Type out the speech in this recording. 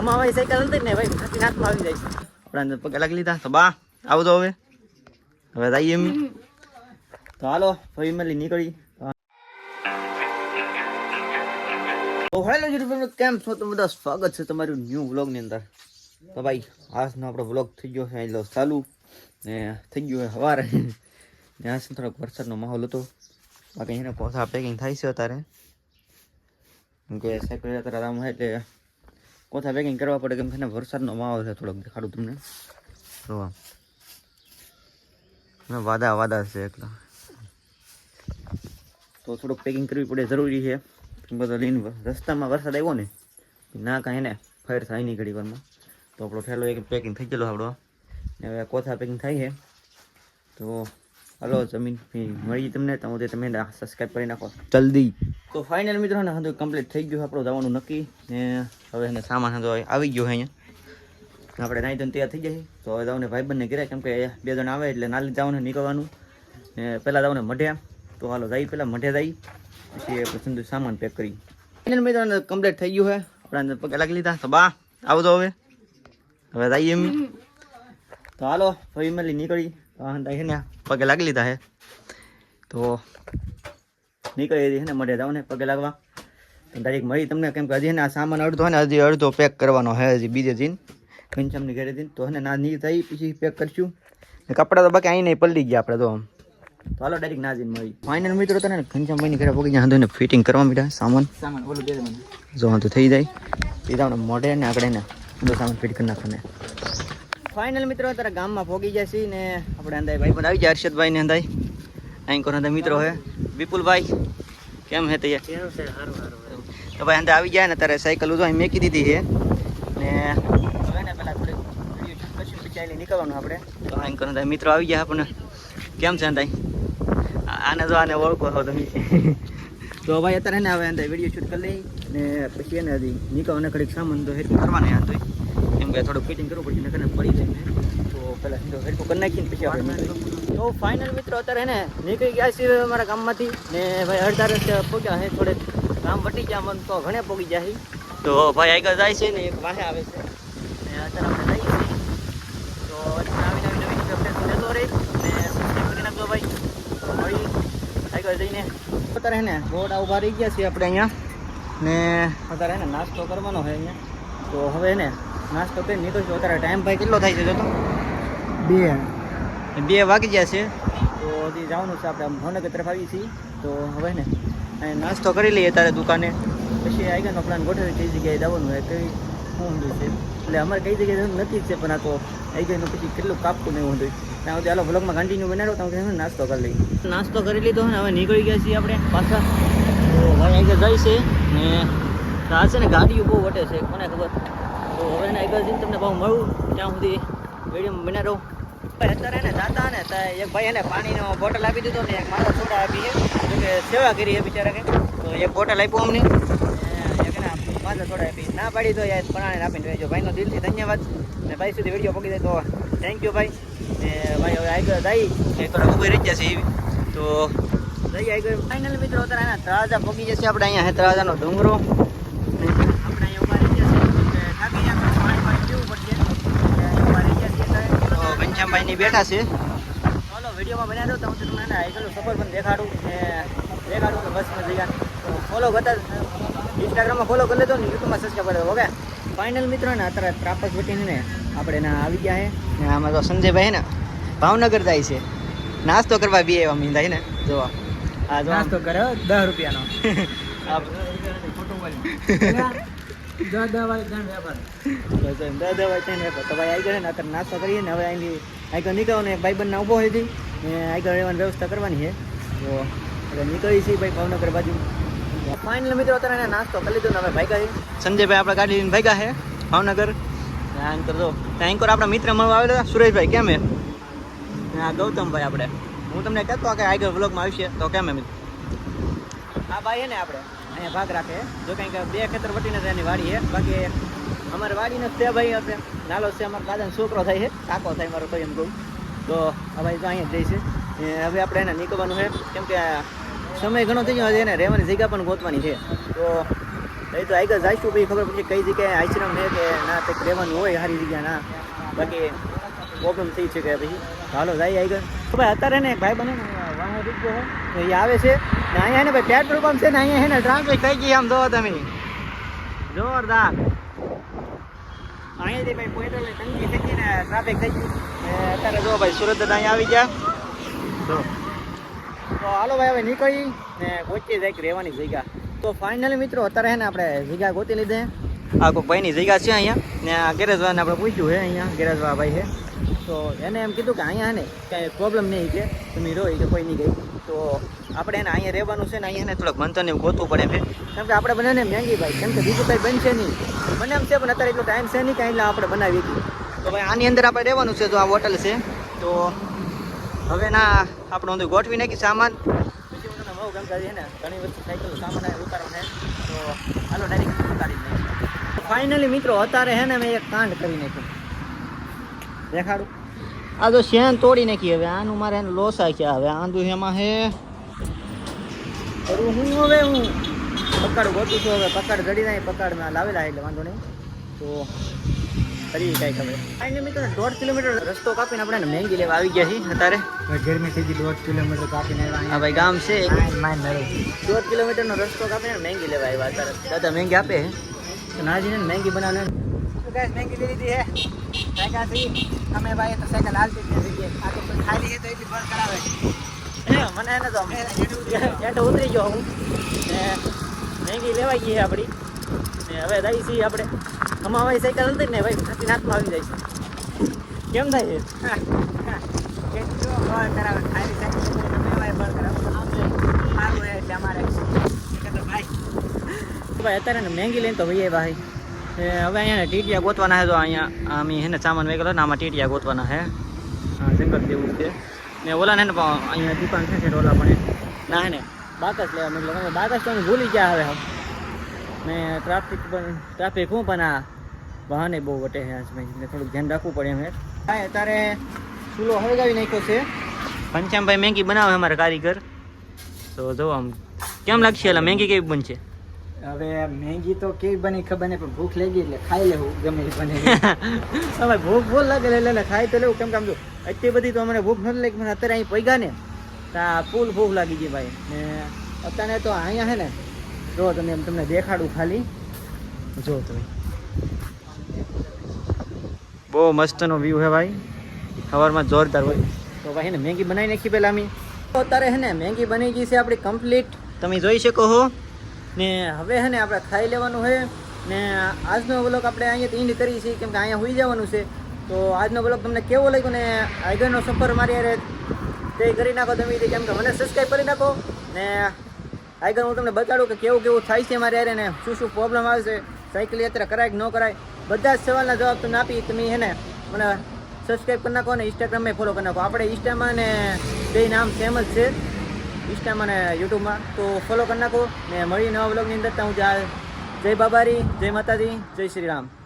અમાવાય cycle હતી ને ભાઈ હાથી હાથમાં આવી જાય આપણે પગે લાગી લીધા તો બા આવો તો હવે જઈએ એમ તો હાલો ભાઈ મળી નીકળી તો હેલો યુટ્યુબ કેમ છો તમે બધા સ્વાગત છે તમારું ન્યૂ વ્લોગની અંદર તો ભાઈ આજનો આપણો વ્લોગ થઈ ગયો છે એટલે ચાલુ ને થઈ ગયું હોય સવારે ત્યાં છે થોડોક વરસાદનો માહોલ હતો બાકી એને પોતા પેકિંગ થાય છે અત્યારે કેમ કે સાયકલ અત્યારે આમ એટલે કોથા પેકિંગ કરવા પડે કેમ કે વરસાદનો માહોલ છે થોડોક દેખાડું તમને જોવા વાદા છે એકલા તો થોડુંક પેકિંગ કરવી પડે જરૂરી છે બધો લઈને રસ્તામાં વરસાદ આવ્યો ને ના કાંઈ ને ફેર થાય નહીં ઘડી વારમાં તો આપણો ઠેલો એક પેકિંગ થઈ ગયેલો આપણો ને હવે કોથા પેકિંગ થાય છે તો હલો જમીન મળી તમને તમે સબસ્ક્રાઈબ કરી નાખો જલ્દી તો ફાઇનલ મિત્રો ને હા કમ્પ્લીટ થઈ ગયું આપણું જવાનું નક્કી ને હવે એને સામાન હતો આવી ગયો છે અહીંયા આપણે નાઈ ધોઈને તૈયાર થઈ જાય તો હવે જવાનું ભાઈબંધને ઘરે કેમ કે 2 જણ આવે એટલે નાલી જવાનું નીકળવાનું ને પહેલાં જવાનું મઢે તો હાલો જઈ પહેલાં મઢે જઈ પછી પસંદ સામાન પેક કરી ફાઇનલ મિત્રો કમ્પ્લીટ થઈ ગયું છે આપણે પગે લાગી લીધા તો બા આવો તો હવે જઈએ એમ તો હાલો ભાઈ મળી નીકળી ને પગે લાગી લીધા હે તો નીકળી છે ને મઢે જાવ ને પગે લાગવા તારીખ મળી તમને કેમ કે હજી ને આ સામાન અડધો ને હજી અડધો પેક કરવાનો હે હજી બીજે જઈને ઘનશ્યામની ઘરે જઈને તો હે ને ના ની થઈ પછી પેક કરશું ને કપડાં તો બાકી અહીં નહીં પલટી ગયા આપણે તો હાલો ડાયરેક્ટ ના જઈને મળી ફાઇનલ મિત્રો તને ઘનશ્યામભાઈની ઘરે પગી જાય ને ફિટિંગ કરવા માંડ્યા સામાન ઓલું દે મને જો તો થઈ જાય સીધા ને મોઢે ને આગળ ને બધો સામાન ફિટ કરી નાખવાને ફાઇનલ મિત્રો અત્યારે ગામમાં પહોંચી ગયા છીએ ને આપણે અંદાય ભાઈ પણ આવી જાય હર્ષદભાઈ ને અંદાય અહીં કોના મિત્રો હે વિપુલભાઈ કેમ હે તૈયાર તો ભાઈ અંદર આવી જાય ને ત્યારે સાયકલ ઉજો અહીં મેકી દીધી છે ને હવે ને પેલા થોડી વિડીયો પછી નીકળવાનું આપણે તો અહીં કોના મિત્રો આવી ગયા આપણને કેમ છે અંદાય આને જો આને ઓળખો છો તમે તો ભાઈ અત્યારે ને હવે અંદર વિડીયો શૂટ કરી લઈ ને પછી એને હજી નીકળવાને ઘડીક સામાન તો હેરકું કરવાના હતો કેમ કે થોડું ફિટિંગ કરવું પડશે નકર પડી જાય ને તો પહેલાં હેરકું કરી નાખીને પછી આપણે તો ફાઇનલ મિત્રો અત્યારે ને નીકળી ગયા છીએ અમારા ગામમાંથી ને ભાઈ અડધા રસ્તે પહોંચ્યા છે થોડે ગામ વટી ગયા મન તો ઘણે પહોંચી ગયા છે તો ભાઈ આગળ જાય છે ને એક વાહે આવે છે ને અત્યારે આપણે જઈએ છીએ તો નવી અપડેટ લેતો રહી ને સબસ્ક્રાઈબ કરી નાખજો ભાઈ તો મળી આગળ જઈને અત્યારે ને રોડ ઉભા રહી ગયા છીએ આપણે અહીંયા ને અત્યારે ને નાસ્તો કરવાનો છે અહીંયા તો હવે ને નાસ્તો કરી નીકળશું અત્યારે ટાઈમ ભાઈ કેટલો થાય છે જો તો 2 વાગી ગયા છે તો હજી જવાનું છે આપણે ભાવનગર તરફ આવીએ છીએ તો હવે ને અહીં નાસ્તો કરી લઈએ ત્યારે દુકાને પછી આગળનો પ્લાન ગોઠવી કઈ જગ્યાએ જવાનું હોય કઈ શું ઊંધું છે એટલે અમારે કઈ જગ્યાએ જવાનું નથી જ છે પણ આ તો આગળનું પછી કેટલું કાપતું નહીં ઊંધું ત્યાં સુધી હાલો બ્લોગમાં કન્ટિન્યુ બનાવ્યો તો નાસ્તો કરી લઈએ નાસ્તો કરી લીધો ને હવે નીકળી ગયા છીએ આપણે પાછા તો ભાઈ આગળ જાય છે ને આ છે ને ગાડીઓ બહુ વટે છે કોને ખબર તો હવે એને આગળ જઈને તમને બહુ મળું ત્યાં સુધી વિડીયોમાં બનાવી રહું અત્યારે એને જાતા ને એક ભાઈ એને પાણીનો બોટલ આપી દીધો ને એક માથા સોડા આપી છે કે સેવા કરી છે બિચારા કે તો એક બોટલ આપ્યું અમને એક ને માથા સોડા આપી ના પાડી તો યાર પણાને આપીને રહેજો ભાઈનો દિલથી ધન્યવાદ ને ભાઈ સુધી વિડીયો પકી જાય તો થેન્ક યુ ભાઈ ને ભાઈ હવે આગળ જઈ એક થોડા ઊભી રહી જશે એવી તો જઈ આગળ ફાઇનલ મિત્રો અત્યારે એના તળાજા પકી જશે આપણે અહીંયા હે તળાજાનો ડુંગરો આપણે અહીંયા ઉભા રહી જશે થાકી જાય પાણી પીવું પડશે ઉભા રહી જશે ઘનશ્યામભાઈની બેઠા છે ચાલો વિડીયોમાં બનાવી દો તો હું તમને આગળનું સફર પણ દેખાડું કે બસમાં જઈ ગયા તો ફોલો કરતા ઇન્સ્ટાગ્રામમાં ફોલો કરી લેતો ને યુટ્યુબમાં સબસ્ક્રાઈબ કરી દો ઓકે ફાઇનલ મિત્રો ને અત્યારે ત્રાપસ વટીને ને આપણે એના આવી ગયા છે ને આમાં તો સંજયભાઈ ને ભાવનગર જાય છે નાસ્તો કરવા બી એવા મીંદાય ને જોવા આ જો નાસ્તો કરે 10 રૂપિયાનો તો ભાઈ આગળ ને અત્યારે નાસ્તો કરીએ ને હવે અહીંથી આગળ નીકળો ને ભાઈબંધના ઊભો હોય હતી ને આગળ રહેવાની વ્યવસ્થા કરવાની છે તો એટલે નીકળી છીએ ભાઈ ભાવનગર બાજુ ફાઇનલ મિત્રો અત્યારે એને નાસ્તો કરી લીધો ને હવે ભાગ્યા છે સંજયભાઈ આપણે ગાડી લઈને ભાગ્યા છે ભાવનગર એન્કર તો એન્કર આપણા મિત્ર મળવા આવેલા સુરેશભાઈ કેમ હે હા ગૌતમભાઈ આપણે હું તમને કહેતો કે આગળ વ્લોગમાં આવશે તો કેમ એમ આ ભાઈ હે ને આપણે અહીંયા ભાગ રાખે જો કંઈક 2 ખેતર વટીને એની વાડી છે બાકી અમારે વાડીને તે ભાઈ હશે નાલો છે અમારા દાદાનો છોકરો થાય છે કાકો થાય મારો ભાઈ એમ કહું તો આ ભાઈ તો અહીંયા જ જાય છે હવે આપણે એને નીકળવાનું છે કેમ કે સમય ઘણો થઈ ગયો એને રહેવાની જગ્યા પણ ગોતવાની છે તો એ તો આગળ જઈશું પછી ખબર પડશે કઈ જગ્યાએ આશ્રમ છે કે ના તે રહેવાનું હોય સારી જગ્યા ના બાકી પ્રોબ્લેમ થઈ છે કે પછી હાલો જાય આગળ તો ભાઈ અત્યારે ને ભાઈ બને વાહન રૂપિયો હોય એ આવે છે ને અહીંયા ને ભાઈ પેટ્રોલ પંપ છે ને અહીંયા છે ને ટ્રાફિક થઈ ગઈ આમ જોવો તમે જોરદાર અહીંયાથી ભાઈ પેટ્રોલની તંગી થઈ ગઈ ને ટ્રાફિક થઈ ગઈ અત્યારે જો ભાઈ સુરત અહીંયા આવી ગયા તો હાલો ભાઈ હવે નીકળી ને પહોંચી જાય રહેવાની જગ્યા તો ફાઇનલી મિત્રો અત્યારે છે ને આપણે જગ્યા ગોતી લીધે આ કોઈ ભાઈની જગ્યા છે અહીંયા ને આ ગેરેજવાળાને આપણે પૂછ્યું છે અહીંયા ગેરેજવાળા ભાઈ છે તો એને એમ કીધું કે અહીંયા ને કાંઈ પ્રોબ્લેમ નહીં કે તમે રહો કે કોઈ નહીં ગઈ તો આપણે એને અહીંયા રહેવાનું છે ને અહીંયા થોડુંક મંતરને ગોતવું પડે એમ છે કેમ કે આપણે બને મહેંગી ભાઈ કેમ કે બીજું કંઈ બનશે નહીં બને એમ છે પણ અત્યારે એટલો ટાઈમ છે નહીં કાંઈ એટલે આપણે બનાવી હતી તો ભાઈ આની અંદર આપણે રહેવાનું છે તો આ હોટલ છે તો હવે ના આપણે બધું ગોઠવી નાખી સામાન પછી હું તમને બહુ કેમ કે છે ને ઘણી વસ્તુ સાયકલ સામાન ઉતારવાનું તો હાલો ડાયરેક્ટ ઉતારી જ નાખી ફાઇનલી મિત્રો અત્યારે છે ને મેં એક કાંડ કરી નાખ્યું દેખાડું આ તો શેન તોડી નાખી હવે આનું મારે એને લોસા છે હવે આંધું એમાં હે કરું હું હવે હું પકડ ગોતું છું હવે પકડ જડી જાય પકડમાં લાવેલા એટલે વાંધો નહીં તો કરી કાંઈ ખબર ફાઇનલી મિત્રો 1.5 કિલોમીટર રસ્તો કાપીને આપણે મહેંગી લેવા આવી ગયા છીએ અત્યારે ગરમી થઈ ગઈ 1.5 કિલોમીટર કાપીને હા ભાઈ ગામ છે 1.5 કિલોમીટરનો રસ્તો કાપીને મહેંગી લેવા આવ્યા અત્યારે દાદા મહેંગી આપે તો નાજીને મહેંગી બનાવને મહેંગી લઈ લીધી હે સાયકલ અમે ભાઈ તો સાયકલ હાલતી જ નથી આ તો ખાલી છે તો એટલી બંધ કરાવે મને એને તો એટો ઉતરી ગયો હું ને મહેંગી લેવાઈ ગઈ આપણી ને હવે દઈ છીએ આપણે અમારી સાયકલ હતી ને ભાઈ ખાતી નાથમાં આવી જાય છે કેમ થાય છે કરાવે ખાલી સાયકલ બંધ કરાવે એટલે અમારે ભાઈ અત્યારે ને મહેંગી લઈને તો ભાઈ ભાઈ હવે અહીંયા ટીટિયા ગોતવાના છે તો અહીંયા આમ હે ને સામાન વેગેલો ને આમાં ટીટિયા ગોતવાના છે હા જંગલ જેવું છે ને ઓલા ને અહીંયા દુકાન છે ઓલા પણ ના હે ને બાકસ લેવા મતલબ બાકસ તો ભૂલી ગયા હવે ને ટ્રાફિક હું પણ આ વાહને બહુ વટે છે આજભાઈ થોડુંક ધ્યાન રાખવું પડે એમ હા અત્યારે ચૂલો હળગાવી નાખ્યો છે પંચામભાઈ મહેંગી બનાવે અમારા કારીગર તો જો આમ કેમ લાગશે એટલે મહેંગી કેવી બનશે હવે મહેંગી તો કેવી બની ખબર નહીં પણ ભૂખ લાગી એટલે ખાઈ લેવું ગમે એ બને હવે ભૂખ લાગે એટલે ખાઈ તો લેવું કેમ કે આમ જો એટલી બધી તો મને ભૂખ નથી લાગી પણ અત્યારે અહીં પૈગા ને ત્યાં ફૂલ ભૂખ લાગી ગઈ ભાઈ ને અત્યારે તો અહીંયા છે ને જો તમે એમ તમને દેખાડું ખાલી જો તમે બહુ મસ્તનો વ્યૂ છે ભાઈ સવારમાં જોરદાર હોય તો ભાઈ ને મહેંગી બનાવી નાખી પહેલાં અમે અત્યારે છે ને મહેંગી બની ગઈ છે આપણી કમ્પ્લીટ તમે જોઈ શકો છો ને હવે છે ને આપણે ખાઈ લેવાનું છે ને આજનો વ્લોગ આપણે અહીંયા એન્ડ કરી છીએ કેમ કે અહીંયા હોઈ જવાનું છે તો આજનો વ્લોગ તમને કેવો લાગ્યો ને આગળનો સફર મારી યારે તે કરી નાખો તમે કેમ કે મને સબસ્ક્રાઈબ કરી નાખો ને આગળ હું તમને બતાડું કે કેવું કેવું થાય છે મારે યારે ને શું પ્રોબ્લેમ આવે છે સાયકલ યાત્રા કરાય કે ન કરાય બધા જ સવાલના જવાબ તમને આપી તમે છે ને મને સબસ્ક્રાઈબ કરી નાખો ને ઇન્સ્ટાગ્રામમાં ફોલો કરી નાખો આપણે ઇન્સ્ટામાં ને બે નામ સેમ જ છે ઇન્સ્ટામાં ને યુટ્યુબમાં તો ફોલો કરી નાખો ને મળી નવા વ્લોગની અંદર હું જય બાબારી જય માતાજી જય શ્રી રામ.